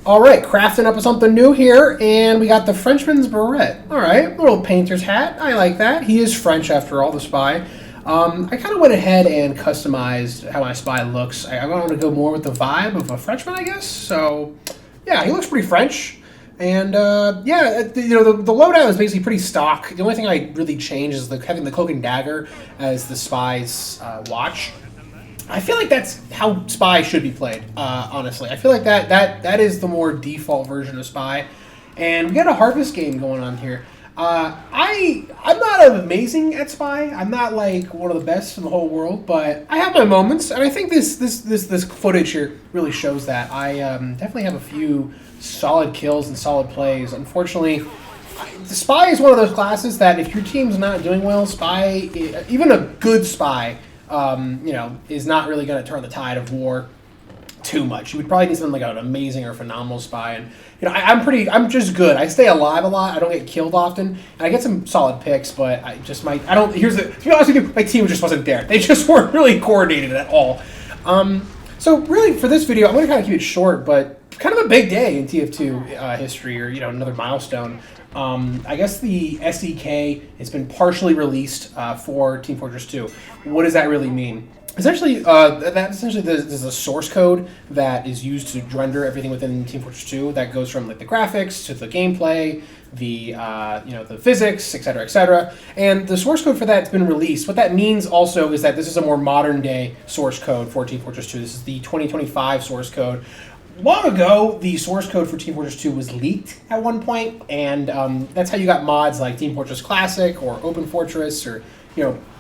All right, crafting up something new here, and we got the Frenchman's beret. All right, little painter's hat. I like that. He is French after all, the spy. I kind of went ahead and customized how my spy looks. I wanted to go more with the vibe of a Frenchman, I guess. So, yeah, he looks pretty French. And the loadout is basically pretty stock. The only thing I really changed is having the cloak and dagger as the spy's watch. I feel like that's how Spy should be played, honestly. I feel like that is the more default version of Spy. And we got a harvest game going on here. I'm not amazing at Spy. I'm not like one of the best in the whole world, but I have my moments, and I think this footage here really shows that. I definitely have a few solid kills and solid plays. Unfortunately, the Spy is one of those classes that if your team's not doing well, Spy, even a good Spy, is not really going to turn the tide of war too much. You would probably need something like an amazing or phenomenal spy. And I'm just good. I stay alive a lot. I don't get killed often, and I get some solid picks. But to be honest with you, my team just wasn't there. They just weren't really coordinated at all. So really, for this video, I'm going to kind of keep it short, but kind of a big day in TF2 history, or another milestone. I guess the SDK has been partially released for Team Fortress 2. What does that really mean? Essentially, there's a source code that is used to render everything within Team Fortress 2. That goes from like the graphics to the gameplay, the physics, etc., etc. And the source code for that has been released. What that means also is that this is a more modern day source code for Team Fortress 2. This is the 2025 source code. Long ago, the source code for Team Fortress 2 was leaked at one point, and that's how you got mods like Team Fortress Classic or Open Fortress or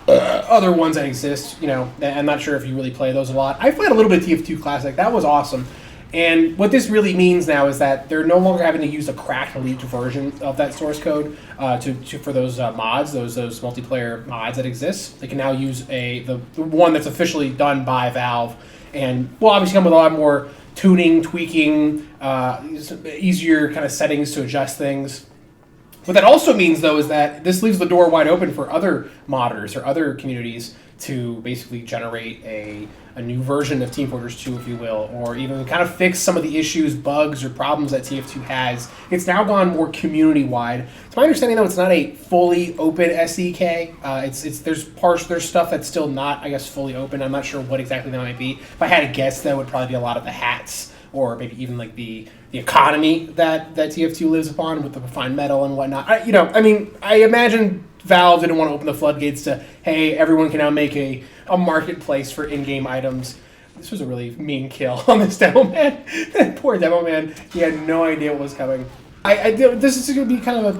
other ones that exist. I'm not sure if you really play those a lot. I played a little bit of TF2 Classic. That was awesome. And what this really means now is that they're no longer having to use a cracked, leaked version of that source code for those mods, those multiplayer mods that exist. They can now use the one that's officially done by Valve, and will obviously come with a lot more tuning, tweaking, easier kind of settings to adjust things. What that also means, though, is that this leaves the door wide open for other modders or other communities to basically generate a new version of Team Fortress 2, if you will, or even kind of fix some of the issues, bugs, or problems that TF2 has. It's now gone more community-wide. It's my understanding, though, it's not a fully open SDK. There's stuff that's still not, I guess, fully open. I'm not sure what exactly that might be. If I had to guess, that would probably be a lot of the hats, or maybe even like the economy that TF2 lives upon with the refined metal and whatnot. I imagine Valve didn't want to open the floodgates to, hey, everyone can now make a marketplace for in-game items. This was a really mean kill on this demo man. That poor demo man, he had no idea what was coming. This is going to be kind of a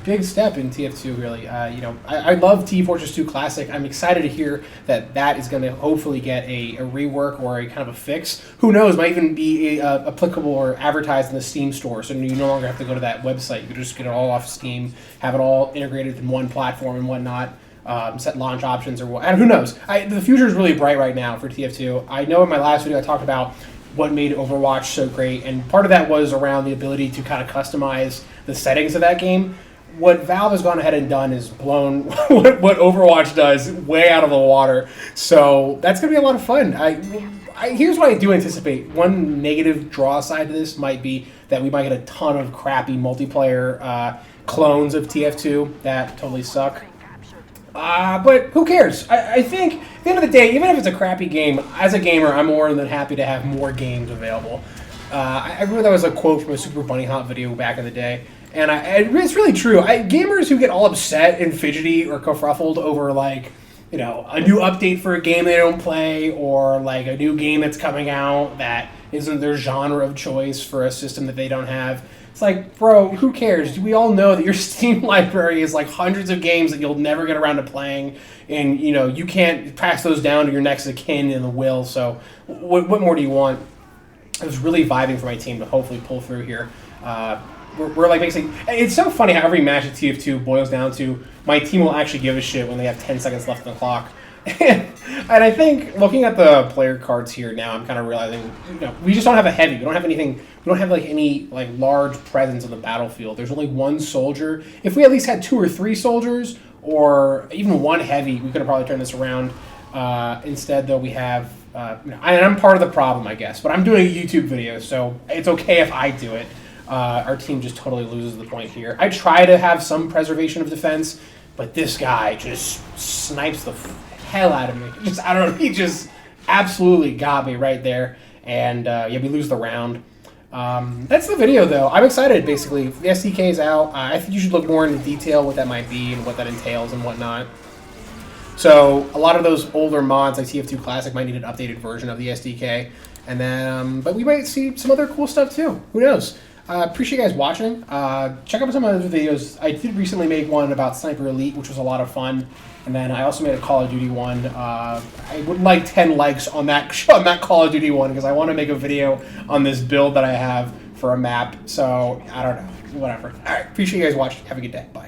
big step in TF2, really. I love Team Fortress 2 Classic. I'm excited to hear that is going to hopefully get a rework or a kind of a fix. Who knows, might even be applicable or advertised in the Steam store, so you no longer have to go to that website. You can just get it all off Steam, have it all integrated in one platform and whatnot. Set launch options or what. And who knows? The future is really bright right now for TF2. I know in my last video I talked about what made Overwatch so great, and part of that was around the ability to kind of customize the settings of that game. What Valve has gone ahead and done is blown what Overwatch does way out of the water. So that's going to be a lot of fun. Here's what I do anticipate. One negative draw side to this might be that we might get a ton of crappy multiplayer clones of TF2 that totally suck. But who cares? I think at the end of the day, even if it's a crappy game, as a gamer, I'm more than happy to have more games available. I remember that was a quote from a Super Bunny Hop video back in the day, and it's really true. Gamers who get all upset and fidgety or kerfuffled over a new update for a game they don't play, or like a new game that's coming out that isn't their genre of choice for a system that they don't have. It's like, bro, who cares? We all know that your Steam library is like hundreds of games that you'll never get around to playing, and you can't pass those down to your next of kin in the will. So, what more do you want? I was really vibing for my team to hopefully pull through here. We're like basically, it's so funny how every match at TF2 boils down to my team will actually give a shit when they have 10 seconds left on the clock. And I think looking at the player cards here now, I'm kind of realizing, we just don't have a heavy. We don't have anything. We don't have any large presence on the battlefield. There's only one soldier. If we at least had 2 or 3 soldiers, or even one heavy, we could have probably turned this around. Instead, though, we have I'm part of the problem, I guess. But I'm doing a YouTube video, so it's okay if I do it. Our team just totally loses the point here. I try to have some preservation of defense, but this guy just snipes the hell out of me. I don't know. He just absolutely got me right there. And yeah, we lose the round. That's the video, though. I'm excited, basically. The SDK is out. I think you should look more into detail what that might be and what that entails and whatnot. So a lot of those older mods, like TF2 Classic, might need an updated version of the SDK. And then, but we might see some other cool stuff, too. Who knows? Appreciate you guys watching. Check out some of the other videos. I did recently make one about Sniper Elite, which was a lot of fun. And then I also made a Call of Duty one. I would like 10 likes on that Call of Duty one because I want to make a video on this build that I have for a map. So, I don't know. Whatever. All right. Appreciate you guys watching. Have a good day. Bye.